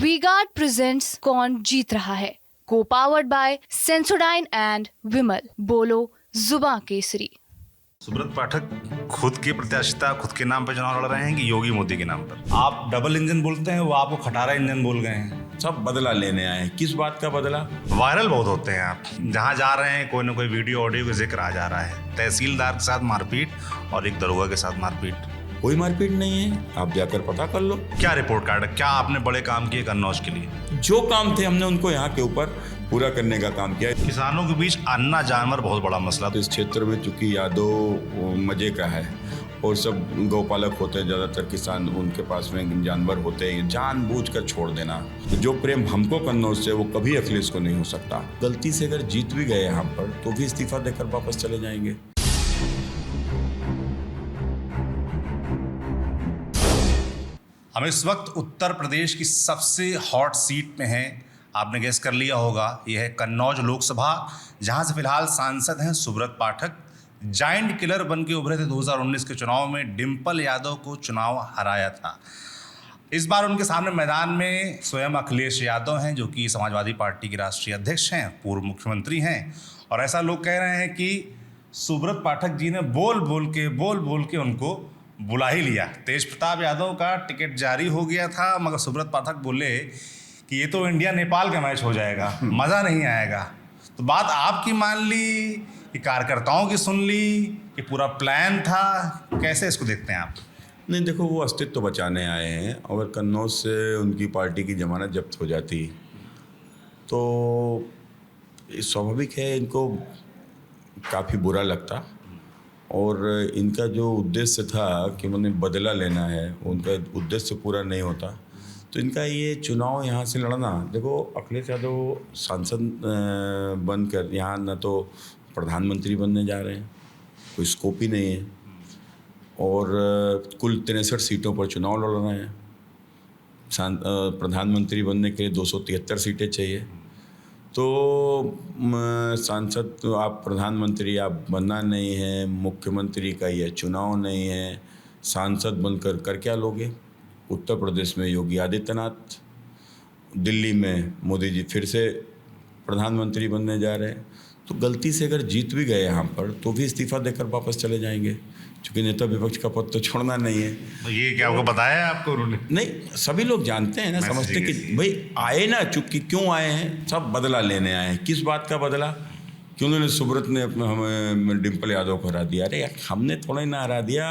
V-Guard presents कौन जीत रहा है, को पावर्ड बाय सेंसोडाइन एंड विमल। बोलो जुबां केसरी। सुब्रत पाठक खुद की प्रत्याशिता खुद के नाम पर चुनाव लड़ रहे हैं कि योगी मोदी के नाम पर? आप डबल इंजन बोलते हैं, वो आपको खटारा इंजन बोल गए हैं। सब बदला लेने आए हैं। किस बात का बदला? वायरल बहुत होते हैं आप, जहां जा रहे हैं कोई ना कोई वीडियो ऑडियो का जिक्र आ जा रहा है। तहसीलदार के साथ मारपीट और एक दरोगा के साथ मारपीट। कोई मारपीट नहीं है, आप जाकर पता कर लो। क्या रिपोर्ट कार्ड है? क्या आपने बड़े काम किए कन्नौज के लिए? जो काम थे हमने उनको यहाँ के ऊपर पूरा करने का काम किया। किसानों के बीच अन्ना जानवर बहुत बड़ा मसला। तो इस क्षेत्र में चूंकि यादव मजे का है और सब गौपालक होते हैं, ज़्यादातर किसान, उनके पास में जानवर होते हैं, जानबूझकर छोड़ देना। तो जो प्रेम हमको कन्नौज से वो कभी अखिलेश को नहीं हो सकता। गलती से अगर जीत भी गए यहाँ पर तो भी इस्तीफा देकर वापस चले जाएंगे। हम इस वक्त उत्तर प्रदेश की सबसे हॉट सीट में हैं। आपने गेस कर लिया होगा, यह है कन्नौज लोकसभा, जहां से फिलहाल सांसद हैं सुब्रत पाठक। जायंट किलर बन के उभरे थे 2019 के चुनाव में, डिम्पल यादव को चुनाव हराया था। इस बार उनके सामने मैदान में स्वयं अखिलेश यादव हैं, जो कि समाजवादी पार्टी के राष्ट्रीय अध्यक्ष हैं, पूर्व मुख्यमंत्री हैं। और ऐसा लोग कह रहे हैं कि सुब्रत पाठक जी ने बोल बोल के उनको बुला ही लिया। तेज प्रताप यादव का टिकट जारी हो गया था, मगर सुब्रत पाठक बोले कि ये तो इंडिया नेपाल का मैच हो जाएगा, मज़ा नहीं आएगा। तो बात आपकी मान ली कि कार्यकर्ताओं की सुन ली कि पूरा प्लान था? कैसे इसको देखते हैं आप? नहीं, देखो, वो अस्तित्व बचाने आए हैं। अगर कन्नौज से उनकी पार्टी की जमानत जब्त हो जाती तो स्वाभाविक है इनको काफ़ी बुरा लगता। और इनका जो उद्देश्य था कि उन्हें बदला लेना है, उनका उद्देश्य पूरा नहीं होता। तो इनका ये चुनाव यहाँ से लड़ना, देखो, अखिलेश यादव सांसद बनकर यहाँ न तो प्रधानमंत्री बनने जा रहे हैं, कोई स्कोप ही नहीं है। और कुल 63 सीटों पर चुनाव लड़ रहे हैं। प्रधानमंत्री बनने के लिए 273 सीटें चाहिए। तो सांसद तो आप, प्रधानमंत्री आप बनना नहीं है, मुख्यमंत्री का यह चुनाव नहीं है, सांसद बनकर कर क्या लोगे? उत्तर प्रदेश में योगी आदित्यनाथ, दिल्ली में मोदी जी फिर से प्रधानमंत्री बनने जा रहे हैं। तो गलती से अगर जीत भी गए यहाँ पर तो भी इस्तीफा देकर वापस चले जाएंगे, क्योंकि नेता विपक्ष का पद तो छोड़ना नहीं है। तो ये क्या आपको बताया आपको उन्होंने? नहीं, सभी लोग जानते हैं ना, समझते कि भाई आए ना, चूंकि क्यों आए हैं, सब बदला लेने आए हैं। किस बात का बदला? क्यों उन्होंने सुब्रत ने हमें डिम्पल यादव को हरा दिया? अरे यार, हमने थोड़ा ही ना हरा दिया,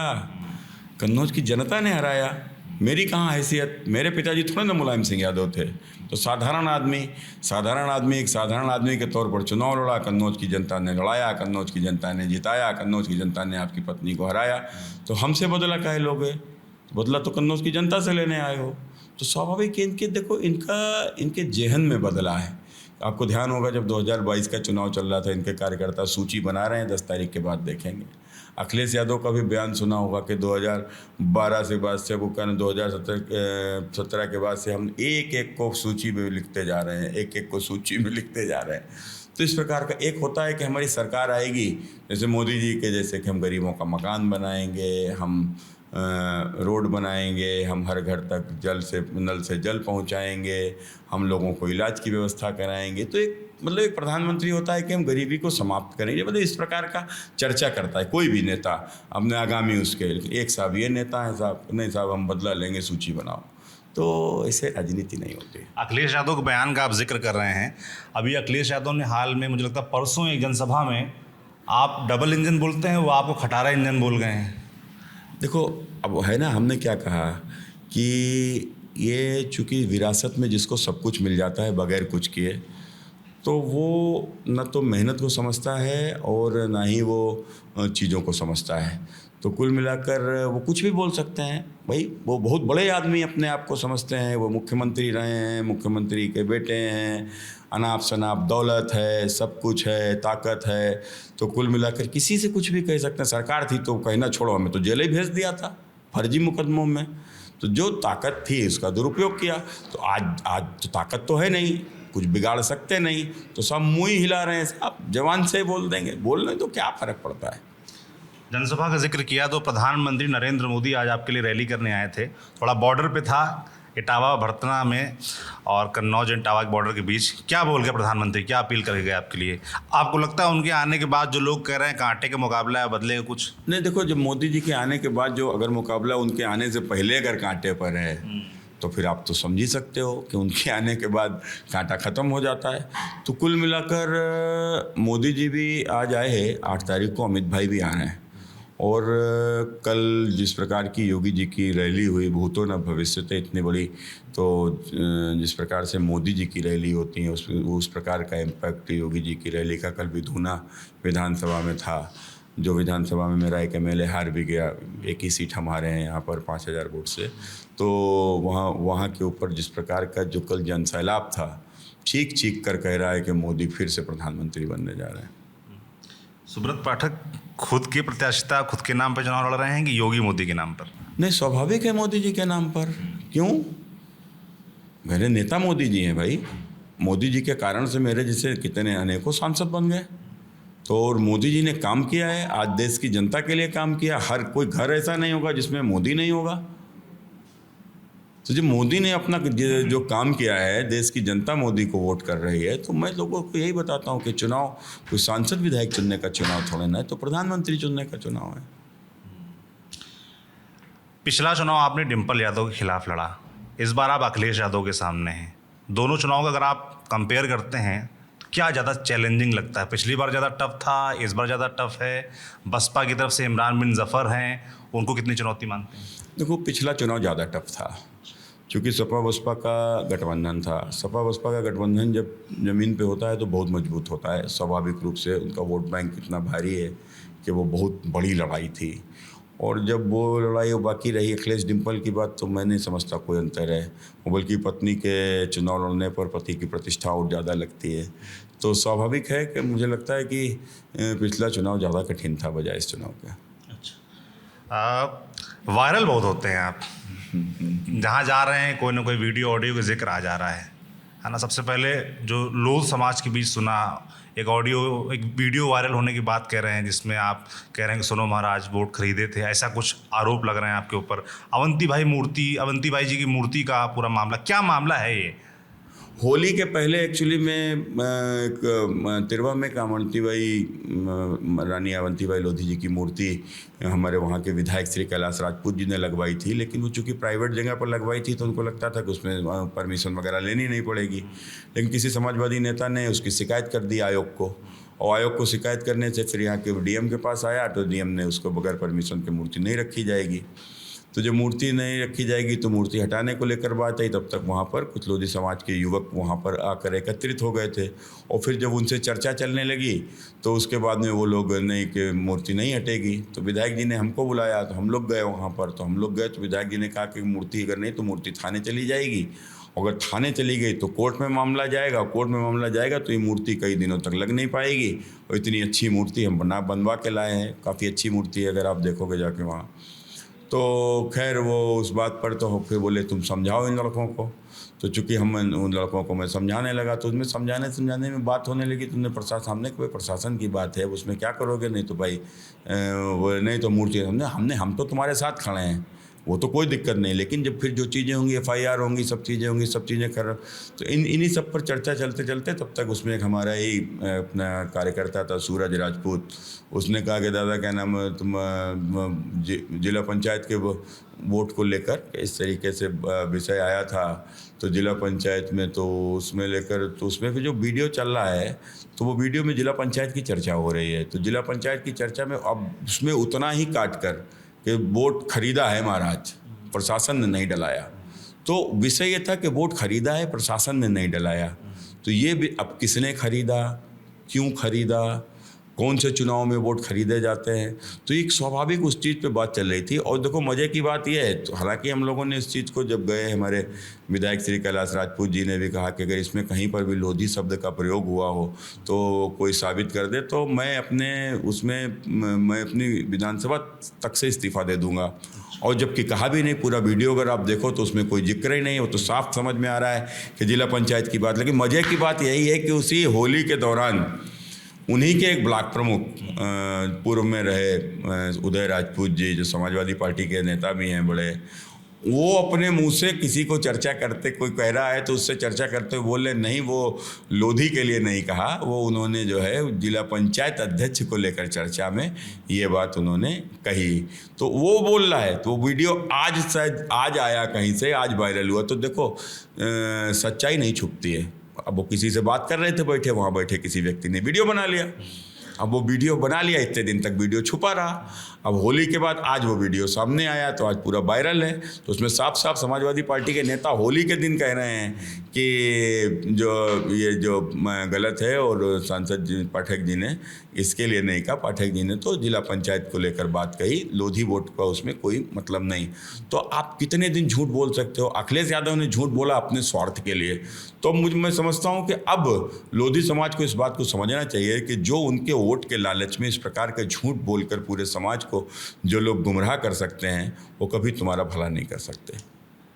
कन्नौज की जनता ने हराया। मेरी कहाँ हैसियत? मेरे पिताजी थोड़े ना मुलायम सिंह यादव थे। तो साधारण आदमी एक साधारण आदमी के तौर पर चुनाव लड़ा, कन्नौज की जनता ने लड़ाया, कन्नौज की जनता ने जिताया, कन्नौज की जनता ने आपकी पत्नी को हराया। तो हमसे बदला काहे लोगे? बदला तो कन्नौज की जनता से लेने आए हो। तो स्वाभाविक इनके, देखो, इनके जेहन में बदला है। आपको ध्यान होगा जब 2022 का चुनाव चल रहा था, इनके कार्यकर्ता सूची बना रहे हैं, 10 तारीख के बाद देखेंगे। अखिलेश यादव का भी बयान सुना होगा कि 2012 से बाद से, वो कहना 2017 के बाद से हम एक को सूची में लिखते जा रहे हैं, एक को सूची में लिखते जा रहे हैं। तो इस प्रकार का एक होता है कि हमारी सरकार आएगी, जैसे मोदी जी के जैसे, कि हम गरीबों का मकान बनाएंगे, हम रोड बनाएंगे, हम हर घर तक नल से जल पहुंचाएंगे, हम लोगों को इलाज की व्यवस्था कराएंगे। तो एक प्रधानमंत्री होता है कि हम गरीबी को समाप्त करेंगे, मतलब इस प्रकार का चर्चा करता है कोई भी नेता अपने आगामी उसके। एक साहब ये नेता है, साहब नहीं साहब हम बदला लेंगे, सूची बनाओ। तो ऐसे राजनीति नहीं होती। अखिलेश यादव के बयान का आप जिक्र कर रहे हैं। अभी अखिलेश यादव ने हाल में, मुझे लगता है परसों, एक जनसभा में आप डबल इंजन बोलते हैं, वो आपको खटारा इंजन बोल गए हैं। देखो, अब है ना, हमने क्या कहा कि ये चूँकि विरासत में जिसको सब कुछ मिल जाता है बगैर कुछ किए, तो वो न तो मेहनत को समझता है और ना ही वो चीज़ों को समझता है। तो कुल मिलाकर वो कुछ भी बोल सकते हैं। भाई, वो बहुत बड़े आदमी अपने आप को समझते हैं, वो मुख्यमंत्री रहे हैं, मुख्यमंत्री के बेटे हैं, अनाप शनाप दौलत है, सब कुछ है, ताकत है। तो कुल मिलाकर किसी से कुछ भी कह सकते हैं। सरकार थी तो कहना छोड़ो, हमें तो जेल ही भेज दिया था फर्जी मुकदमों में। तो जो ताकत थी उसका दुरुपयोग किया। तो आज तो ताकत तो है नहीं, कुछ बिगाड़ सकते नहीं, तो सब मुँह ही हिला रहे हैं। साहब जवान से बोल देंगे, बोलने तो क्या फ़र्क पड़ता है। जनसभा का जिक्र किया तो प्रधानमंत्री नरेंद्र मोदी आज आपके लिए रैली करने आए थे। थोड़ा बॉर्डर पे था, इटावा भरतना में और कन्नौज इटावा के बॉर्डर के बीच क्या बोल गए प्रधानमंत्री, क्या अपील करके गए आपके लिए? आपको लगता है उनके आने के बाद जो लोग कह रहे हैं कांटे का मुकाबला है, बदलेगा कुछ? नहीं, देखो, जब मोदी जी के आने के बाद जो अगर मुकाबला उनके आने से पहले अगर कांटे पर है तो फिर आप तो समझ ही सकते हो कि उनके आने के बाद कांटा ख़त्म हो जाता है। तो कुल मिलाकर मोदी जी भी आज आए हैं, 8 तारीख को अमित भाई भी आ रहे हैं। और कल जिस प्रकार की योगी जी की रैली हुई, भूतो न भविष्यते, इतनी बड़ी, तो जिस प्रकार से मोदी जी की रैली होती है उस प्रकार का इम्पैक्ट योगी जी की रैली का कल विधूना विधानसभा में था। जो विधानसभा में मेरा एक MLA हार भी गया, एक ही सीट हम हारे हैं यहाँ पर 5000 वोट से। तो वहाँ के ऊपर जिस प्रकार का जो कल जनसैलाब था, चीख चीख कर कह रहा है कि मोदी फिर से प्रधानमंत्री बनने जा रहे हैं। सुब्रत पाठक खुद की प्रत्याशिता खुद के नाम पर चुनाव लड़ रहे हैं कि योगी मोदी के नाम पर? नहीं, स्वाभाविक है मोदी जी के नाम पर। क्यों? मेरे नेता मोदी जी हैं भाई। मोदी जी के कारण से मेरे जैसे कितने अनेकों सांसद बन गए। तो और मोदी जी ने काम किया है, आज देश की जनता के लिए काम किया। हर कोई घर ऐसा नहीं होगा जिसमें मोदी नहीं होगा। तो जब मोदी ने अपना जो काम किया है, देश की जनता मोदी को वोट कर रही है, तो मैं लोगों को यही बताता हूँ कि चुनाव कोई सांसद विधायक चुनने का चुनाव थोड़ा ना है, तो प्रधानमंत्री चुनने का चुनाव है। पिछला चुनाव आपने डिम्पल यादव के खिलाफ लड़ा, इस बार आप अखिलेश यादव के सामने हैं। दोनों चुनाव का अगर आप कंपेयर करते हैं तो क्या ज़्यादा चैलेंजिंग लगता है? पिछली बार ज़्यादा टफ था, इस बार ज़्यादा टफ है? बसपा की तरफ से इमरान बिन जफ़र हैं, उनको कितनी चुनौती मानते हैं? देखो, पिछला चुनाव ज़्यादा टफ था क्योंकि सपा बसपा का गठबंधन था। सपा बसपा का गठबंधन जब ज़मीन पे होता है तो बहुत मजबूत होता है। स्वाभाविक रूप से उनका वोट बैंक इतना भारी है कि वो बहुत बड़ी लड़ाई थी। और जब वो लड़ाई बाकी रही अखिलेश डिम्पल की बात, तो मैं नहीं समझता कोई अंतर है। बल्कि पत्नी के चुनाव लड़ने पर पति की प्रतिष्ठा और ज़्यादा लगती है। तो स्वाभाविक है कि मुझे लगता है कि पिछला चुनाव ज़्यादा कठिन था बजाय इस चुनाव के। अच्छा, वायरल बहुत होते हैं आप, जहाँ जा रहे हैं कोई ना कोई वीडियो ऑडियो का जिक्र आ जा रहा है ना? सबसे पहले जो लोध समाज के बीच सुना, एक वीडियो वायरल होने की बात कह रहे हैं जिसमें आप कह रहे हैं कि सोनू महाराज वोट खरीदे थे, ऐसा कुछ आरोप लग रहे हैं आपके ऊपर। अवंती भाई जी की मूर्ति का पूरा मामला, क्या मामला है ये? होली के पहले एक्चुअली में तिरवा में रानी अवंतीबाई लोधी जी की मूर्ति हमारे वहाँ के विधायक श्री कैलाश राजपूत जी ने लगवाई थी। लेकिन वो चूँकि प्राइवेट जगह पर लगवाई थी तो उनको लगता था कि उसमें परमिशन वगैरह लेनी नहीं पड़ेगी। लेकिन किसी समाजवादी नेता ने उसकी शिकायत कर दी आयोग को, और आयोग को शिकायत करने से फिर यहाँ के DM के पास आया, तो DM ने उसको बगैर परमिशन की मूर्ति नहीं रखी जाएगी। तो जब मूर्ति नहीं रखी जाएगी तो मूर्ति हटाने को लेकर बात आई। तब तक वहाँ पर कुछ लोधी समाज के युवक वहाँ पर आकर एकत्रित हो गए थे, और फिर जब उनसे चर्चा चलने लगी तो उसके बाद में वो लोग नहीं कि मूर्ति नहीं हटेगी। तो विधायक जी ने हमको बुलाया, तो हम लोग गए वहाँ पर। तो हम लोग गए तो विधायक जी ने कहा कि मूर्ति अगर नहीं तो मूर्ति थाने चली जाएगी, अगर थाने चली गई तो कोर्ट में मामला जाएगा, कोर्ट में मामला जाएगा तो ये मूर्ति कई दिनों तक लग नहीं पाएगी। और इतनी अच्छी मूर्ति हम बनवा के लाए हैं, काफ़ी अच्छी मूर्ति है अगर आप देखोगे जाके वहाँ। तो खैर वो उस बात पर तो फिर बोले तुम समझाओ इन लड़कों को। तो चूँकि हम उन लड़कों को मैं समझाने लगा, तो उसमें समझाने में बात होने लगी। तुमने सामने कोई प्रशासन की बात है, उसमें क्या करोगे? नहीं तो भाई वो नहीं तो मूर्ति हम तो तुम्हारे साथ खड़े हैं, वो तो कोई दिक्कत नहीं। लेकिन जब फिर जो चीज़ें होंगी, FIR होंगी, सब चीज़ें कर, तो इन्हीं सब पर चर्चा चलते चलते तब तक उसमें एक हमारा ही अपना कार्यकर्ता था सूरज राजपूत, उसने कहा कि दादा क्या नाम तुम जिला पंचायत के वोट को लेकर इस तरीके से विषय आया था। तो जिला पंचायत में तो उसमें लेकर तो उसमें फिर जो वीडियो चल रहा है तो वो वीडियो में जिला पंचायत की चर्चा हो रही है। तो जिला पंचायत की चर्चा में अब उसमें उतना ही काट कर कि वोट खरीदा है महाराज, प्रशासन ने नहीं डलाया। तो विषय ये था कि वोट खरीदा है, प्रशासन ने नहीं डलाया। तो ये भी अब किसने खरीदा, क्यों खरीदा, कौन से चुनाव में वोट खरीदे जाते हैं, तो एक स्वाभाविक उस चीज़ पे बात चल रही थी। और देखो मज़े की बात यह है, तो हालांकि हम लोगों ने इस चीज़ को जब गए, हमारे विधायक श्री कैलाश राजपूत जी ने भी कहा कि अगर इसमें कहीं पर भी लोधी शब्द का प्रयोग हुआ हो तो कोई साबित कर दे, तो मैं अपनी विधानसभा तक से इस्तीफ़ा दे दूँगा। और जबकि कहा भी नहीं, पूरा वीडियो अगर आप देखो तो उसमें कोई जिक्र ही नहीं, वो तो साफ समझ में आ रहा है कि जिला पंचायत की बात। लेकिन मज़े की बात यही है कि उसी होली के दौरान उन्हीं के एक ब्लॉक प्रमुख पूर्व में रहे उदय राजपूत जी, जो समाजवादी पार्टी के नेता भी हैं बड़े, वो अपने मुंह से किसी को चर्चा करते, कोई कह रहा है तो उससे चर्चा करते हुए बोले नहीं, वो लोधी के लिए नहीं कहा, वो उन्होंने जो है जिला पंचायत अध्यक्ष को लेकर चर्चा में ये बात उन्होंने कही। तो वो बोल रहा है, तो वीडियो आज शायद आज आया कहीं से, आज वायरल हुआ। तो देखो सच्चाई नहीं छुपती है। अब वो किसी से बात कर रहे थे बैठे, वहाँ बैठे किसी व्यक्ति ने वीडियो बना लिया। अब वो वीडियो बना लिया, इतने दिन तक वीडियो छुपा रहा। अब होली के बाद आज वो वीडियो सामने आया तो आज पूरा वायरल है। तो उसमें साफ साफ समाजवादी पार्टी के नेता होली के दिन कह रहे हैं कि जो गलत है, और सांसद जी पाठक जी ने इसके लिए नहीं कहा। पाठक जी ने तो जिला पंचायत को लेकर बात कही, लोधी वोट का उसमें कोई मतलब नहीं। तो आप कितने दिन झूठ बोल सकते हो? अखिलेश यादव ने झूठ बोला अपने स्वार्थ के लिए। तो मैं समझता हूँ कि अब लोधी समाज को इस बात को समझना चाहिए कि जो उनके वोट के लालच में इस प्रकार का झूठ बोलकर पूरे समाज को जो लोग गुमराह कर सकते हैं, वो कभी तुम्हारा भला नहीं कर सकते।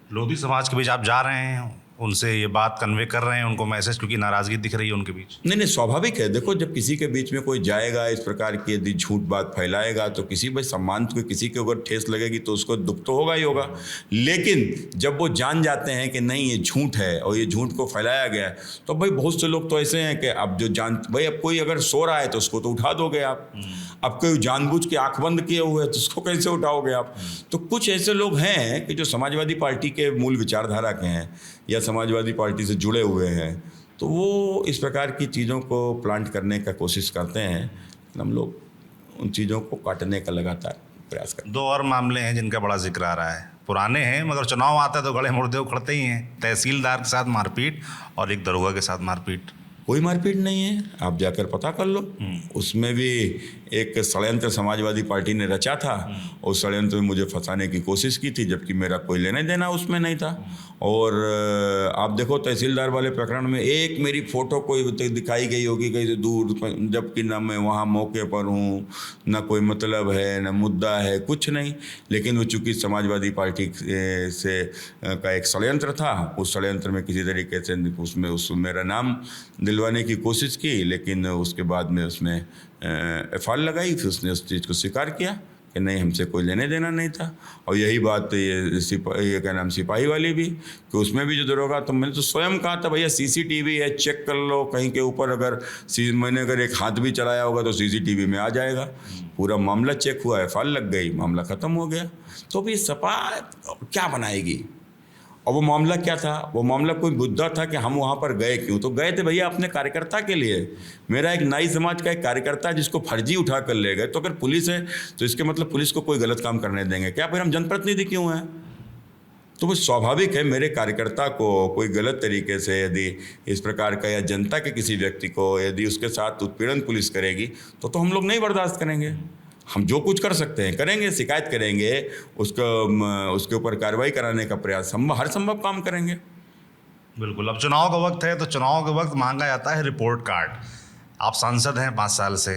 लोधी समाज के बीच आप जा रहे हैं, उनसे ये बात कन्वे कर रहे हैं उनको मैसेज, क्योंकि नाराज़गी दिख रही है उनके बीच? नहीं, स्वाभाविक है। देखो, जब किसी के बीच में कोई जाएगा इस प्रकार की यदि झूठ बात फैलाएगा तो किसी भाई सम्मान को किसी के ऊपर ठेस लगेगी तो उसको दुख तो होगा ही होगा। लेकिन जब वो जान जाते हैं कि नहीं ये झूठ है और ये झूठ को फैलाया गया है, तो भाई बहुत से लोग तो ऐसे हैं कि अब जो भाई अब कोई अगर सो रहा है तो उसको तो उठा दोगे आप। अब कोई जानबूझ के आंख बंद किए हुए है तो उसको कैसे उठाओगे आप? तो कुछ ऐसे लोग हैं कि जो समाजवादी पार्टी के मूल विचारधारा के हैं या समाजवादी पार्टी से जुड़े हुए हैं, तो वो इस प्रकार की चीज़ों को प्लांट करने का कोशिश करते हैं। हम लोग उन चीज़ों को काटने का लगातार प्रयास करते हैं। दो और मामले हैं जिनका बड़ा जिक्र आ रहा है, पुराने हैं मगर चुनाव आता है तो गड़े मुर्दे उखड़ते ही हैं। तहसीलदार के साथ मारपीट और एक दरोगा के साथ मारपीट। कोई मारपीट नहीं है, आप जाकर पता कर लो। उसमें भी एक षड्यंत्र समाजवादी पार्टी ने रचा था। उस षड्यंत्र में मुझे फंसाने की कोशिश की थी, जबकि मेरा कोई लेने देना उसमें नहीं था। और आप देखो तहसीलदार वाले प्रकरण में एक मेरी फ़ोटो कोई दिखाई गई होगी कहीं से दूर, जबकि ना मैं वहाँ मौके पर हूँ, ना कोई मतलब है, ना मुद्दा है, कुछ नहीं। लेकिन वो चूँकि समाजवादी पार्टी से का एक षड्यंत्र था, उस षड्यंत्र में किसी तरीके से उसमें मेरा नाम दिलवाने की कोशिश की, लेकिन उसके बाद में उसने एफआईआर लगाई। फिर उसने उस चीज़ को स्वीकार किया कि नहीं हमसे कोई लेने देना नहीं था। और यही बात ये क्या नाम सिपाही वाली भी, कि उसमें भी जो दरोगा, तो मैंने तो स्वयं कहा था भैया सीसीटीवी है, चेक कर लो कहीं के ऊपर। मैंने अगर एक हाथ भी चलाया होगा तो सीसीटीवी में आ जाएगा। पूरा मामला चेक हुआ, एफआईआर लग गई, मामला ख़त्म हो गया। तो भी सपा क्या बनाएगी? और वो मामला क्या था? वो मामला कोई मुद्दा था कि हम वहाँ पर गए क्यों? तो गए थे भैया अपने कार्यकर्ता के लिए। मेरा एक नाई समाज का एक कार्यकर्ता है जिसको फर्जी उठा कर ले गए, तो अगर पुलिस है तो इसके मतलब पुलिस को कोई गलत काम करने देंगे क्या? फिर हम जनप्रतिनिधि क्यों हैं? तो वो स्वाभाविक है मेरे कार्यकर्ता को कोई गलत तरीके से यदि इस प्रकार का, या जनता के किसी व्यक्ति को यदि उसके साथ उत्पीड़न पुलिस करेगी तो हम लोग नहीं बर्दाश्त करेंगे। हम जो कुछ कर सकते हैं करेंगे, शिकायत करेंगे, उसके ऊपर कार्रवाई कराने का प्रयास, हम हर संभव काम करेंगे। बिल्कुल। अब चुनाव का वक्त है तो चुनाव के वक्त मांगा जाता है रिपोर्ट कार्ड। आप सांसद हैं 5 साल से,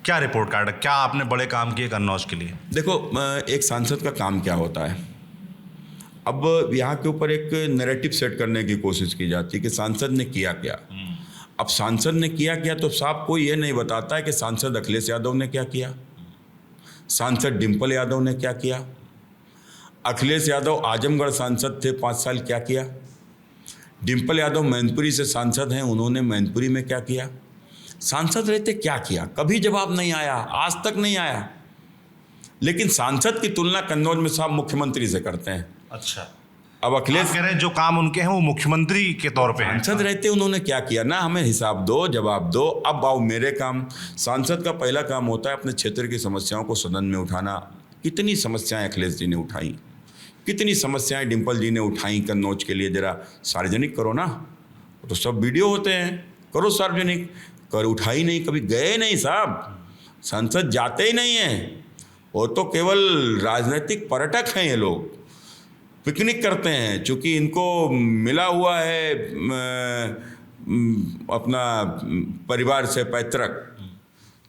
क्या रिपोर्ट कार्ड, क्या आपने बड़े काम किए कन्नौज के लिए? देखो, एक सांसद का काम क्या होता है? अब यहाँ के ऊपर एक नैरेटिव सेट करने की कोशिश की जाती है कि सांसद ने किया क्या। अब सांसद ने किया क्या तो साहब कोई ये नहीं बताता है कि सांसद अखिलेश यादव ने क्या किया, सांसद डिम्पल यादव ने क्या किया, अखिलेश यादव आजमगढ़ सांसद थे 5 साल, क्या किया, डिम्पल यादव मैनपुरी से सांसद हैं, उन्होंने मैनपुरी में क्या किया, सांसद रहते क्या किया? कभी जवाब नहीं आया, आज तक नहीं आया। लेकिन सांसद की तुलना कन्नौज में साहब मुख्यमंत्री से करते हैं। अच्छा, अब अखिलेश कह रहे हैं जो काम उनके हैं वो मुख्यमंत्री के तौर पे हैं। सांसद रहते उन्होंने क्या किया ना, हमें हिसाब दो, जवाब दो। अब आओ मेरे काम। सांसद का पहला काम होता है अपने क्षेत्र की समस्याओं को सदन में उठाना। कितनी समस्याएं अखिलेश जी ने उठाई, कितनी समस्याएं डिम्पल जी ने उठाई कन्नौज के लिए, जरा सार्वजनिक करो ना। तो सब वीडियो होते हैं, करो सार्वजनिक। कर उठाई नहीं, कभी गए नहीं साहब, सांसद जाते ही नहीं हैं। वो तो केवल राजनीतिक पर्यटक हैं, ये लोग पिकनिक करते हैं। चूँकि इनको मिला हुआ है अपना परिवार से पैतृक,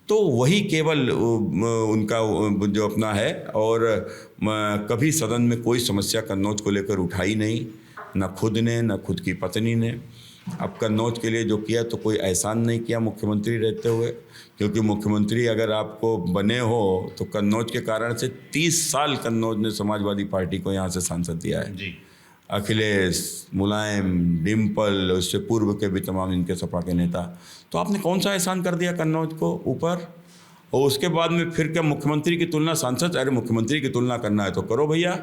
तो वही केवल उनका जो अपना है। और कभी सदन में कोई समस्या कन्नौज को लेकर उठाई नहीं, ना खुद ने, ना खुद की पत्नी ने। अब कन्नौज के लिए जो किया तो कोई एहसान नहीं किया मुख्यमंत्री रहते हुए, क्योंकि मुख्यमंत्री अगर आपको बने हो तो कन्नौज के कारण से 30 साल कन्नौज ने समाजवादी पार्टी को यहाँ से सांसद दिया है जी। अखिलेश, मुलायम, डिम्पल, उससे पूर्व के भी तमाम इनके सपा के नेता। तो आपने कौन सा एहसान कर दिया कन्नौज को ऊपर? और उसके बाद में फिर क्या मुख्यमंत्री की तुलना सांसद? अरे मुख्यमंत्री की तुलना करना है तो करो भैया,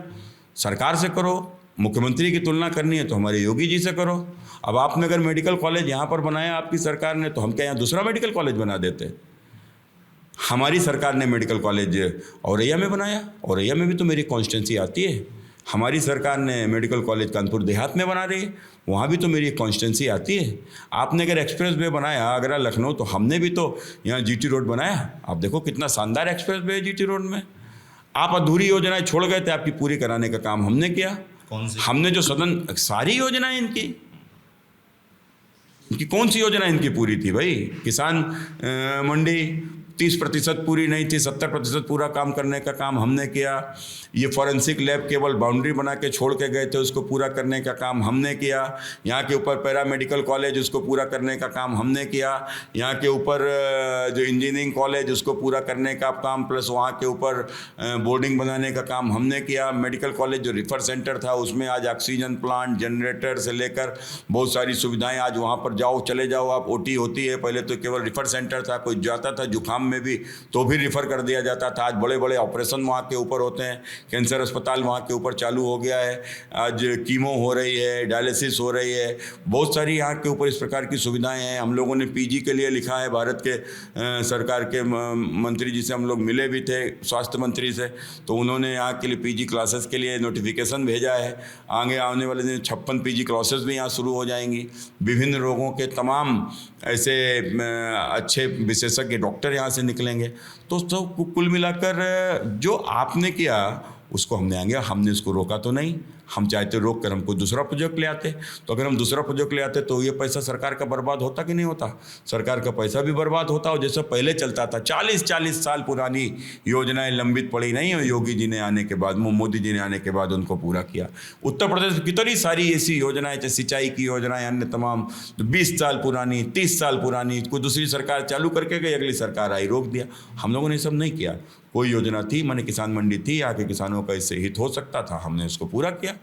सरकार से करो। मुख्यमंत्री की तुलना करनी है तो हमारे योगी जी से करो। अब आपने अगर मेडिकल कॉलेज यहाँ पर बनाया आपकी सरकार ने, तो हम क्या यहाँ दूसरा मेडिकल कॉलेज बना देते? हमारी सरकार ने मेडिकल कॉलेज औरैया में बनाया, औरैया में भी तो मेरी कॉन्स्टिट्यूंसी आती है। हमारी सरकार ने मेडिकल कॉलेज कानपुर देहात में बना रही है, वहाँ भी तो मेरी कॉन्स्टिट्यूंसी आती है। आपने अगर एक्सप्रेस वे बनाया आगरा लखनऊ, तो हमने भी तो यहाँ जीटी रोड बनाया। आप देखो कितना शानदार एक्सप्रेस वे है जीटी रोड में। आप अधूरी योजनाएं छोड़ गए थे, आपकी पूरी कराने का काम हमने किया। कौन सी? हमने जो सदन, सारी योजनाएं इनकी कौन सी योजना इनकी पूरी थी भाई? किसान मंडी 30% पूरी नहीं थी, 70% पूरा काम करने का काम हमने किया। ये फॉरेंसिक लैब केवल बाउंड्री बना के छोड़ के गए थे, उसको पूरा करने का काम हमने किया। यहाँ के ऊपर पैरा मेडिकल कॉलेज, उसको पूरा करने का काम हमने किया। यहाँ के ऊपर जो इंजीनियरिंग कॉलेज, उसको पूरा करने का काम, प्लस वहाँ के ऊपर बोर्डिंग बनाने का काम हमने किया। मेडिकल कॉलेज जो रिफर सेंटर था, उसमें आज ऑक्सीजन प्लांट, जनरेटर से लेकर बहुत सारी सुविधाएँ। आज वहाँ पर जाओ, चले जाओ आप, ओटी होती है। पहले तो केवल रिफर सेंटर था, कोई जाता था जुकाम में भी तो भी रिफ़र कर दिया जाता था। आज बड़े बड़े ऑपरेशन वहाँ के ऊपर होते हैं। कैंसर अस्पताल वहाँ के ऊपर चालू हो गया है। आज कीमो हो रही है, डायलिसिस हो रही है, बहुत सारी यहाँ के ऊपर इस प्रकार की सुविधाएं हैं। हम लोगों ने पीजी के लिए लिखा है, भारत के सरकार के मंत्री जी से हम लोग मिले भी थे, स्वास्थ्य मंत्री से, तो उन्होंने यहाँ के लिए पीजी क्लासेस के लिए नोटिफिकेशन भेजा है। आगे आने वाले दिन 56 पीजी क्लासेस भी यहाँ शुरू हो जाएंगी। विभिन्न रोगों के तमाम ऐसे अच्छे विशेषज्ञ डॉक्टर यहाँ से निकलेंगे। तो सब कुल मिलाकर जो आपने किया उसको हमने आगे, हमने इसको रोका तो नहीं। हम चाहते रोक कर हमको दूसरा प्रोजेक्ट ले आते, तो अगर हम दूसरा प्रोजेक्ट ले आते तो ये पैसा सरकार का बर्बाद होता कि नहीं होता? सरकार का पैसा भी बर्बाद होता। और जैसे पहले चलता था, 40-40 साल पुरानी योजनाएं लंबित पड़ी नहीं है, योगी जी ने आने के बाद, मोदी जी ने आने के बाद उनको पूरा किया। उत्तर प्रदेश में कितनी सारी ऐसी योजनाएं, चाहे सिंचाई की योजनाएं, अन्य तमाम 20 साल पुरानी, 30 साल पुरानी, कोई दूसरी सरकार चालू करके गई, अगली सरकार आई रोक दिया। हम लोगों ने सब नहीं किया। कोई योजना थी, माने किसान मंडी थी, यहाँ के किसानों का इससे हित हो सकता था, हमने इसको पूरा किया।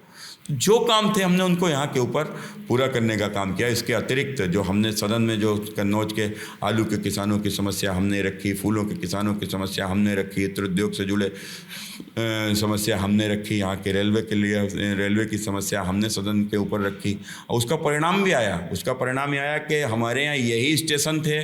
जो काम थे हमने उनको यहाँ के ऊपर पूरा करने का काम किया। इसके अतिरिक्त जो हमने सदन में जो कन्नौज के आलू के किसानों की समस्या हमने रखी, फूलों के किसानों की समस्या हमने रखी, इत्र उद्योग से जुड़े समस्या हमने रखी, यहाँ के रेलवे के लिए रेलवे की समस्या हमने सदन के ऊपर रखी। और उसका परिणाम भी आया। उसका परिणाम ये आया कि हमारे यहाँ यही स्टेशन थे,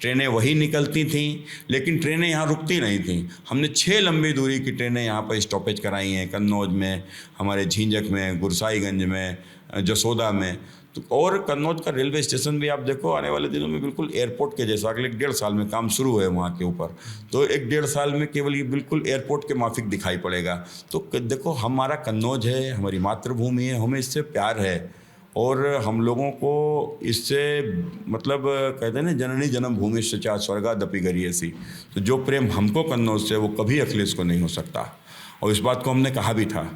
ट्रेनें वही निकलती थीं, लेकिन ट्रेनें यहाँ रुकती नहीं थीं। हमने 6 लंबी दूरी की ट्रेनें यहाँ पर स्टॉपेज कराई हैं, कन्नौज में, हमारे झींझक में, गुरसाईगंज में, जसोदा में। तो और कन्नौज का रेलवे स्टेशन भी आप देखो आने वाले दिनों में बिल्कुल एयरपोर्ट के जैसा, अगले 1.5 साल में काम शुरू है वहाँ के ऊपर। तो 1-1.5 साल में केवल ये बिल्कुल एयरपोर्ट के माफिक दिखाई पड़ेगा। तो देखो, हमारा कन्नौज है, हमारी मातृभूमि है, हमें इससे प्यार है। और हम लोगों को इससे मतलब कहते हैं ना, जननी जन्मभूमि से चाह स्वर्गादपि गरीयसी। तो जो प्रेम हमको कन्नौज से, वो कभी अखिलेश को नहीं हो सकता। और इस बात को हमने कहा भी था।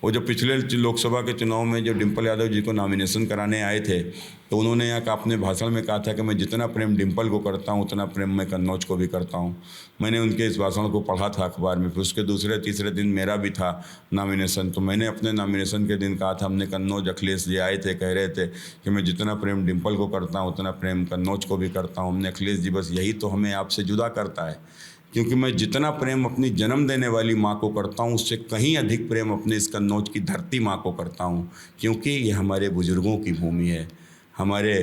वो जो पिछले लोकसभा के चुनाव में जो डिम्पल यादव जी को नॉमिनेशन कराने आए थे, तो उन्होंने यहाँ का अपने भाषण में कहा था कि मैं जितना प्रेम डिम्पल को करता हूँ उतना प्रेम मैं कन्नौज को भी करता हूँ। मैंने उनके इस भाषण को पढ़ा था अखबार में। फिर उसके दूसरे तीसरे दिन मेरा भी था नॉमिनेशन। तो मैंने अपने नॉमिनेशन के दिन कहा था, हमने कन्नौज, अखिलेश जी आए थे, कह रहे थे कि मैं जितना प्रेम डिम्पल को करता हूँ उतना प्रेम कन्नौज को भी करता हूँ। हमने अखिलेश जी, बस यही तो हमें आपसे जुदा करता है, क्योंकि मैं जितना प्रेम अपनी जन्म देने वाली माँ को करता हूँ, उससे कहीं अधिक प्रेम अपने इस कन्नौज की धरती माँ को करता हूँ। क्योंकि ये हमारे बुजुर्गों की भूमि है, हमारे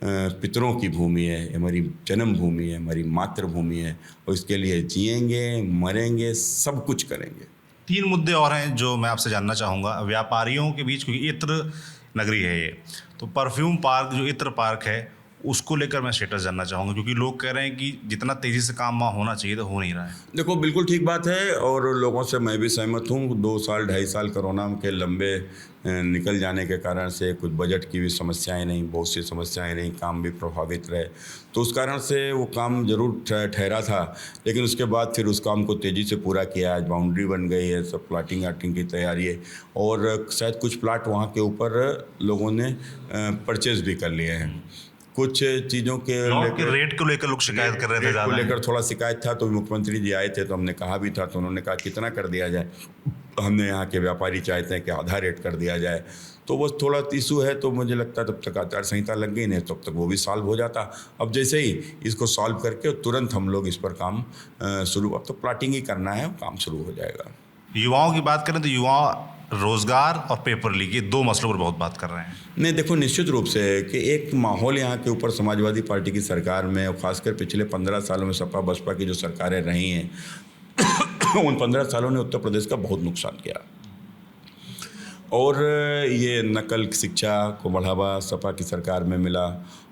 पितरों की भूमि है, हमारी जन्मभूमि है, हमारी मातृभूमि है। और इसके लिए जिएंगे, मरेंगे, सब कुछ करेंगे। 3 मुद्दे और हैं जो मैं आपसे जानना चाहूँगा। व्यापारियों के बीच, क्योंकि इत्र नगरी है ये, तो परफ्यूम पार्क जो इत्र पार्क है उसको लेकर मैं स्टेटस जानना चाहूँगा, क्योंकि लोग कह रहे हैं कि जितना तेज़ी से काम वहाँ होना चाहिए तो हो नहीं रहा है। देखो बिल्कुल ठीक बात है और लोगों से मैं भी सहमत हूँ। 2 साल 2.5 साल कोरोना के लंबे निकल जाने के कारण से कुछ बजट की भी समस्याएं नहीं, बहुत सी समस्याएं रहीं, काम भी प्रभावित रहे, तो उस कारण से वो काम ज़रूर ठहरा था। लेकिन उसके बाद फिर उस काम को तेज़ी से पूरा किया। आज बाउंड्री बन गई है, सब प्लाटिंग आटिंग की तैयारी है और शायद कुछ प्लाट वहाँ के ऊपर लोगों ने परचेज़ भी कर लिए हैं। कुछ चीज़ों के रेट को लेकर लोग शिकायत कर रहे थे, ज़्यादा लेकर थोड़ा शिकायत था, तो मुख्यमंत्री जी आए थे तो हमने कहा भी था, तो उन्होंने कहा कितना कर दिया जाए। हमने यहाँ के व्यापारी चाहते हैं कि आधा रेट कर दिया जाए, तो बस थोड़ा इशू है। तो मुझे लगता है तब तक आचार संहिता लग गई, नहीं तब तक वो भी सॉल्व हो जाता। अब जैसे ही इसको सॉल्व करके तुरंत हम लोग इस पर काम शुरू, अब तो प्लाटिंग ही करना है, काम शुरू हो जाएगा। युवाओं की बात करें तो युवा रोजगार और पेपर लीक, ये 2 मसलों पर बहुत बात कर रहे हैं। नहीं देखो, निश्चित रूप से कि एक माहौल यहाँ के ऊपर समाजवादी पार्टी की सरकार में और खासकर पिछले 15 सालों में सपा बसपा की जो सरकारें रही हैं उन 15 सालों ने उत्तर प्रदेश का बहुत नुकसान किया। और ये नकल शिक्षा को बढ़ावा सपा की सरकार में मिला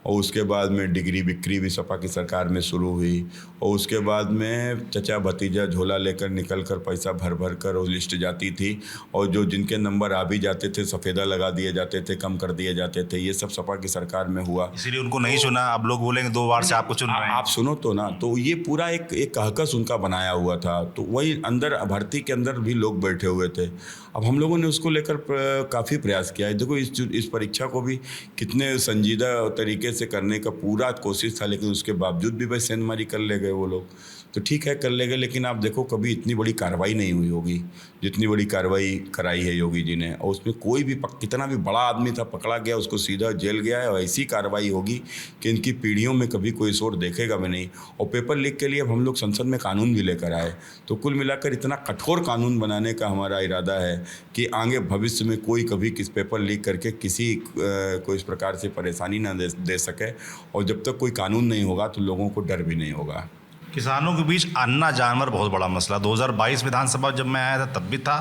और उसके बाद में डिग्री बिक्री भी सपा की सरकार में शुरू हुई और उसके बाद में चचा भतीजा झोला लेकर निकल कर पैसा भर भर कर वो लिस्ट जाती थी और जो जिनके नंबर आ भी जाते थे सफ़ेदा लगा दिए जाते थे, कम कर दिए जाते थे। ये सब सपा की सरकार में हुआ, इसीलिए उनको नहीं चुना। अब लोग बोलेंगे 2 बार से आपको चुन रहे हैं। आप सुनो तो ना, तो ये पूरा एक कहकस उनका बनाया हुआ था। तो वही अंदर भर्ती के अंदर भी लोग बैठे हुए थे। अब हम लोगों ने उसको लेकर काफ़ी प्रयास किया है। देखो इस परीक्षा को भी कितने संजीदा तरीके से करने का पूरा कोशिश था, लेकिन उसके बावजूद भी भाई सेंधमारी कर ले गए वो लोग। तो ठीक है, कर ले गए, लेकिन आप देखो कभी इतनी बड़ी कार्रवाई नहीं हुई होगी जितनी बड़ी कार्रवाई कराई है योगी जी ने। और उसमें कोई भी कितना भी बड़ा आदमी था पकड़ा गया, उसको सीधा जेल गया है और ऐसी कार्रवाई होगी कि इनकी पीढ़ियों में कभी कोई शोर देखेगा भी नहीं। और पेपर लीक के लिए अब हम लोग संसद में कानून भी लेकर आए। तो कुल मिलाकर इतना कठोर कानून बनाने का हमारा इरादा है कि आगे भविष्य में कोई कभी किस पेपर लीक करके किसी को इस प्रकार से परेशानी ना दे सके। और जब तक कोई कानून नहीं होगा तो लोगों को डर भी नहीं होगा। किसानों के बीच अन्ना जानवर बहुत बड़ा मसला। 2022 विधानसभा जब मैं आया था तब भी था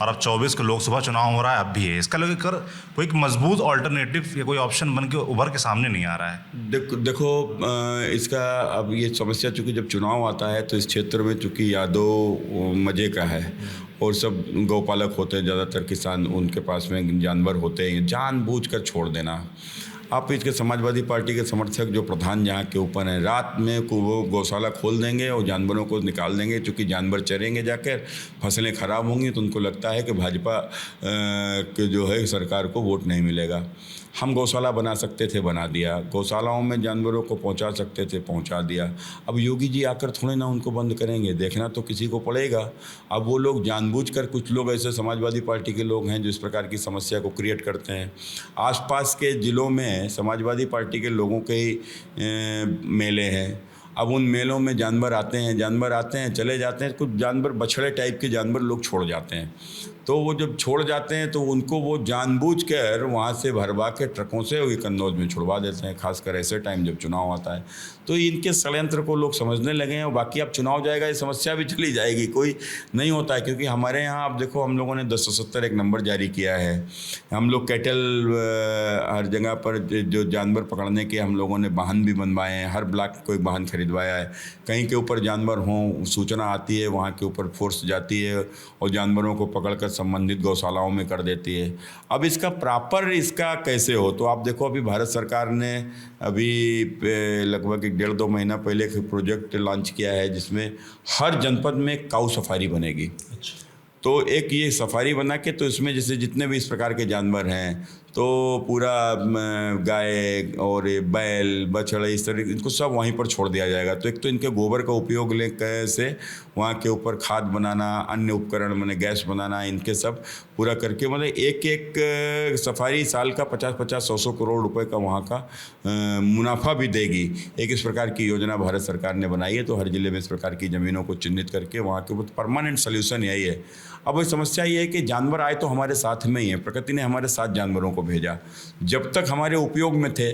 और अब 24 को लोकसभा चुनाव हो रहा है, अब भी है। इसका लेकर कोई मजबूत ऑल्टरनेटिव या कोई ऑप्शन बन के उभर के सामने नहीं आ रहा है। देखो इसका अब ये समस्या, चूँकि जब चुनाव आता है तो इस क्षेत्र में चूँकि यादव मज़े का है और सब गौपालक होते हैं, ज़्यादातर किसान, उनके पास में जानवर होते हैं। जानबूझकर छोड़ देना। आप इसके समाजवादी पार्टी के समर्थक जो प्रधान यहाँ के ऊपर हैं, रात में को वो गौशाला खोल देंगे और जानवरों को निकाल देंगे, क्योंकि जानवर चरेंगे जाकर, फसलें ख़राब होंगी, तो उनको लगता है कि भाजपा के जो है सरकार को वोट नहीं मिलेगा। हम गौशाला बना सकते थे, बना दिया। गौशालाओं में जानवरों को पहुंचा सकते थे, पहुंचा दिया। अब योगी जी आकर थोड़े ना उनको बंद करेंगे, देखना तो किसी को पड़ेगा। अब वो लोग जानबूझकर, कुछ लोग ऐसे समाजवादी पार्टी के लोग हैं जो इस प्रकार की समस्या को क्रिएट करते हैं। आसपास के ज़िलों में समाजवादी पार्टी के लोगों के ही मेले हैं। अब उन मेलों में जानवर आते हैं, चले जाते हैं। कुछ जानवर बछड़े टाइप के जानवर लोग छोड़ जाते हैं, तो वो जब छोड़ जाते हैं तो उनको वो जानबूझकर वहाँ से भरवा के ट्रकों से वो कन्नौज में छुड़वा देते हैं, खासकर ऐसे टाइम जब चुनाव आता है। तो इनके षड्यंत्र को लोग समझने लगे हैं। और बाकी अब चुनाव जाएगा, ये समस्या भी चली जाएगी, कोई नहीं होता है। क्योंकि हमारे यहाँ आप देखो, हम लोगों ने 1070 एक नंबर जारी किया है। हम लोग कैटल हर जगह पर जो जानवर पकड़ने के हम लोगों ने वाहन भी बनवाए हैं। हर ब्लॉक को एक वाहन खरीदवाया है। कहीं के ऊपर जानवर हों, सूचना आती है, वहाँ के ऊपर फोर्स जाती है और जानवरों को पकड़कर संबंधित गौशालाओं में कर देती है। अब इसका प्रॉपर इसका कैसे हो, तो आप देखो अभी भारत सरकार ने अभी लगभग 1.5-2 महीना पहले एक प्रोजेक्ट लॉन्च किया है जिसमें हर जनपद में काऊ सफारी बनेगी। तो एक ये सफारी बना के, तो इसमें जैसे जितने भी इस प्रकार के जानवर हैं, तो पूरा गाय और बैल, बछड़े, इस तरह इनको सब वहीं पर छोड़ दिया जाएगा। तो एक तो इनके गोबर का उपयोग लेकर से वहाँ के ऊपर खाद बनाना, अन्य उपकरण माने गैस बनाना, इनके सब पूरा करके मतलब एक सफारी साल का 50-50, 100 करोड़ रुपए का वहाँ का मुनाफा भी देगी। एक इस प्रकार की योजना भारत सरकार ने बनाई है। तो हर जिले में इस प्रकार की ज़मीनों को चिन्हित करके वहाँ के ऊपर परमानेंट सोल्यूशन यही है। अब समस्या ये है कि जानवर आए तो हमारे साथ में ही है। प्रकृति ने हमारे साथ जानवरों को भेजा। जब तक हमारे उपयोग में थे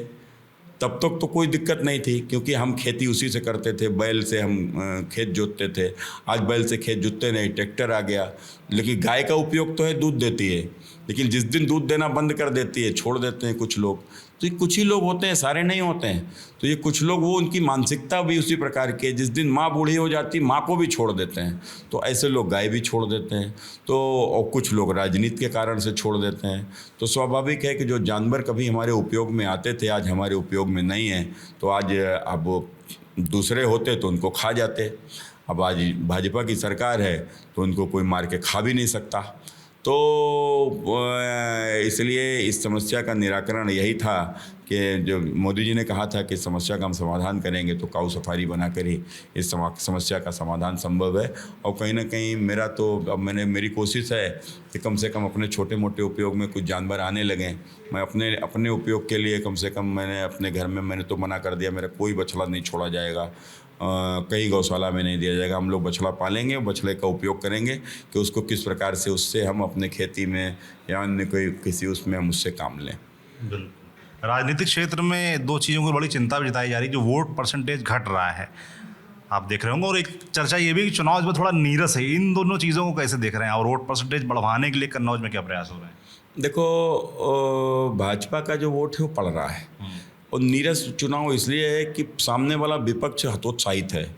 तब तक तो कोई दिक्कत नहीं थी, क्योंकि हम खेती उसी से करते थे, बैल से हम खेत जोतते थे। आज बैल से खेत जोतते नहीं, ट्रैक्टर आ गया। लेकिन गाय का उपयोग तो है, दूध देती है, लेकिन जिस दिन दूध देना बंद कर देती है, छोड़ देते हैं कुछ लोग, तो ये कुछ ही लोग होते हैं, सारे नहीं होते हैं। तो ये कुछ लोग, वो उनकी मानसिकता भी उसी प्रकार की है। जिस दिन माँ बूढ़ी हो जाती, माँ को भी छोड़ देते हैं, तो ऐसे लोग गाय भी छोड़ देते हैं। तो और कुछ लोग राजनीति के कारण से छोड़ देते हैं। तो स्वाभाविक है कि जो जानवर कभी हमारे उपयोग में आते थे, आज हमारे उपयोग में नहीं है, तो आज अब दूसरे होते तो उनको खा जाते। अब आज भाजपा की सरकार है तो उनको कोई मार के खा भी नहीं सकता। तो इसलिए इस समस्या का निराकरण यही था कि जो मोदी जी ने कहा था कि समस्या का हम समाधान करेंगे, तो काऊ सफारी बनाकर ही इस समस्या का समाधान संभव है। और कहीं ना कहीं मेरी कोशिश है कि कम से कम अपने छोटे मोटे उपयोग में कुछ जानवर आने लगें। मैं अपने उपयोग के लिए कम से कम मैंने अपने घर में मैंने तो मना कर दिया, मेरा कोई बछड़ा नहीं छोड़ा जाएगा, कहीं गौशाला में नहीं दिया जाएगा। हम लोग बछड़ा पालेंगे, बछड़े का उपयोग करेंगे कि उसको किस प्रकार से उससे हम अपने खेती में या अन्य कोई किसी उसमें हम उससे काम लें। बिल्कुल। राजनीतिक क्षेत्र में दो चीज़ों की बड़ी चिंता भी जताई जा रही है, जो वोट परसेंटेज घट रहा है, आप देख रहे होंगे। और एक चर्चा ये भी कि चुनाव में थोड़ा नीरस है। इन दोनों चीज़ों को कैसे देख रहे हैं, और वोट परसेंटेज बढ़वाने के लिए कन्नौज में क्या प्रयास हो रहे हैं? देखो, भाजपा का जो वोट है वो पड़ रहा है, और नीरस चुनाव इसलिए है कि सामने वाला विपक्ष हतोत्साहित है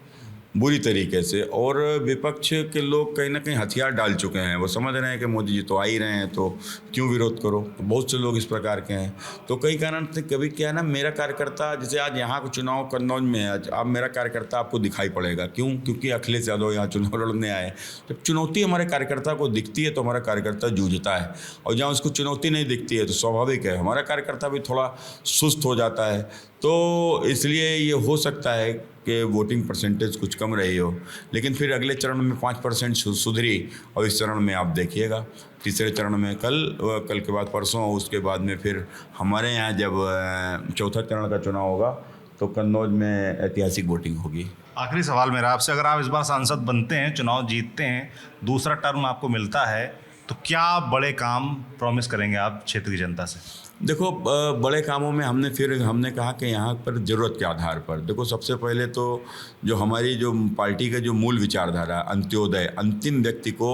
बुरी तरीके से, और विपक्ष के लोग कहीं ना कहीं हथियार डाल चुके हैं। वो समझ रहे हैं कि मोदी जी तो आ ही रहे हैं, तो क्यों विरोध करो। तो बहुत से लोग इस प्रकार के हैं। तो कई कारण से कभी क्या है ना, मेरा कार्यकर्ता, जैसे आज यहाँ का चुनाव कन्नौज में है, अब मेरा कार्यकर्ता आपको दिखाई पड़ेगा। क्यों? क्योंकि अखिलेश यादव यहाँ चुनाव लड़ने आए। जब चुनौती हमारे कार्यकर्ता को दिखती है तो हमारा कार्यकर्ता जूझता है, और जहाँ उसको चुनौती नहीं दिखती है तो स्वाभाविक है हमारा कार्यकर्ता भी थोड़ा सुस्त हो जाता है। तो इसलिए ये हो सकता है कि वोटिंग परसेंटेज कुछ कम रही हो, लेकिन फिर अगले चरण में 5% सुधरी, और इस चरण में आप देखिएगा तीसरे चरण में कल के बाद परसों, उसके बाद में फिर हमारे यहाँ जब चौथा चरण का चुनाव होगा तो कन्नौज में ऐतिहासिक वोटिंग होगी। आखिरी सवाल मेरा आपसे, अगर आप इस बार सांसद बनते हैं, चुनाव जीतते हैं, दूसरा टर्म आपको मिलता है, तो क्या बड़े काम प्रॉमिस करेंगे आप क्षेत्र की जनता से? देखो, बड़े कामों में हमने कहा कि यहाँ पर ज़रूरत के आधार पर, देखो सबसे पहले तो जो हमारी जो पार्टी का जो मूल विचारधारा, अंत्योदय, अंतिम व्यक्ति को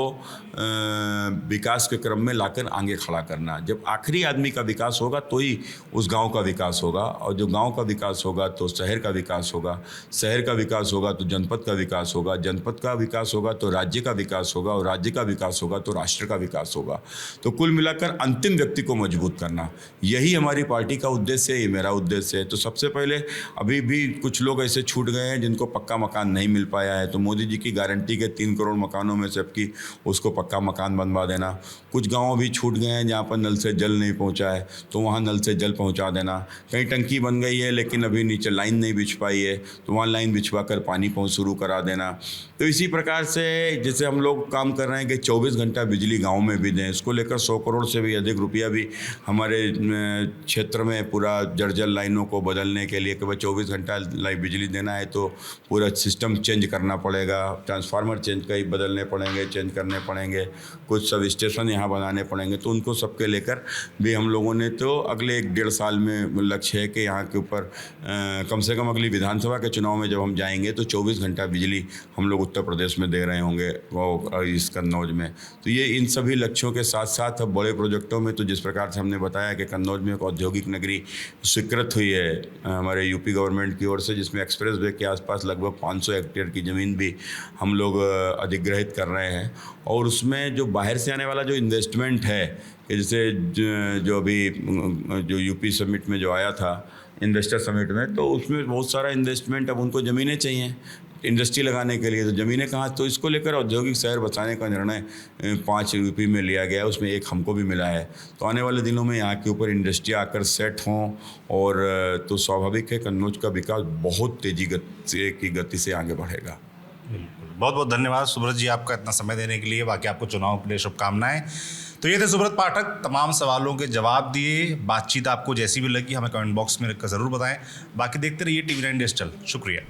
विकास के क्रम में लाकर आगे खड़ा करना। जब आखिरी आदमी का विकास होगा तो ही उस गांव का विकास होगा, और जो गांव का विकास होगा तो शहर का विकास होगा, शहर का विकास होगा तो जनपद का विकास होगा, जनपद का विकास होगा तो राज्य का विकास होगा, और राज्य का विकास होगा तो राष्ट्र का विकास होगा। तो कुल मिलाकर अंतिम व्यक्ति को मजबूत करना, यही हमारी पार्टी का उद्देश्य है, ये मेरा उद्देश्य है। तो सबसे पहले, अभी भी कुछ लोग ऐसे छूट गए हैं जिनको पक्का मकान नहीं मिल पाया है, तो मोदी जी की गारंटी के 3 करोड़ मकानों में से सबकी उसको पक्का मकान बनवा देना। कुछ गाँव भी छूट गए हैं जहाँ पर नल से जल नहीं पहुँचा है, तो वहाँ नल से जल पहुँचा देना। कहीं टंकी बन गई है लेकिन अभी नीचे लाइन नहीं बिछ पाई है, तो वहाँ लाइन बिछवा कर पानी पहुँच शुरू करा देना। तो इसी प्रकार से जैसे हम लोग काम कर रहे हैं कि 24 घंटा बिजली गाँव में भी दें, इसको लेकर 100 करोड़ से भी अधिक रुपया भी हमारे क्षेत्र में पूरा जर्जर लाइनों को बदलने के लिए कि भाई 24 घंटा बिजली देना है तो पूरा सिस्टम चेंज करना पड़ेगा, ट्रांसफार्मर बदलने पड़ेंगे, चेंज करने पड़ेंगे, कुछ सब स्टेशन यहाँ बनाने पड़ेंगे। तो उनको सबके लेकर भी हम लोगों ने तो अगले 1-1.5 साल में लक्ष्य है कि यहाँ के ऊपर कम से कम अगली विधानसभा के चुनाव में जब हम जाएंगे तो 24 घंटा बिजली हम लोग उत्तर प्रदेश में दे रहे होंगे इस कन्नौज में। तो ये इन सभी लक्ष्यों के साथ साथ अब बड़े प्रोजेक्टों में, तो जिस प्रकार से हमने बताया कि कन्नौज में एक औद्योगिक नगरी स्वीकृत हुई है हमारे यूपी गवर्नमेंट की ओर से, जिसमें एक्सप्रेस वे के आसपास लगभग 500 हेक्टेयर की ज़मीन भी हम लोग अधिग्रहित कर रहे हैं। और उसमें जो बाहर से आने वाला जो इन्वेस्टमेंट है, कि जैसे जो अभी जो यूपी समिट में जो आया था, इन्वेस्टर समिट में, तो उसमें बहुत सारा इन्वेस्टमेंट, अब उनको ज़मीनें चाहिए इंडस्ट्री लगाने के लिए, तो ज़मीनें कहाँ, तो इसको लेकर औद्योगिक शहर बसाने का निर्णय 5 यूपी में लिया गया, उसमें 1 हमको भी मिला है। तो आने वाले दिनों में यहाँ के ऊपर इंडस्ट्री आकर सेट हों, और तो स्वाभाविक है कन्नौज का विकास बहुत तेज़ी की गति से आगे बढ़ेगा। बहुत बहुत धन्यवाद सुब्रत जी, आपका इतना समय देने के लिए। बाकी आपको चुनाव के लिए शुभकामनाएं। तो ये थे सुब्रत पाठक, तमाम सवालों के जवाब दिए। बातचीत आपको जैसी भी लगी हमें कमेंट बॉक्स में लिखकर ज़रूर बताएं। बाकी देखते रहिए TV9 डिजिटल। शुक्रिया।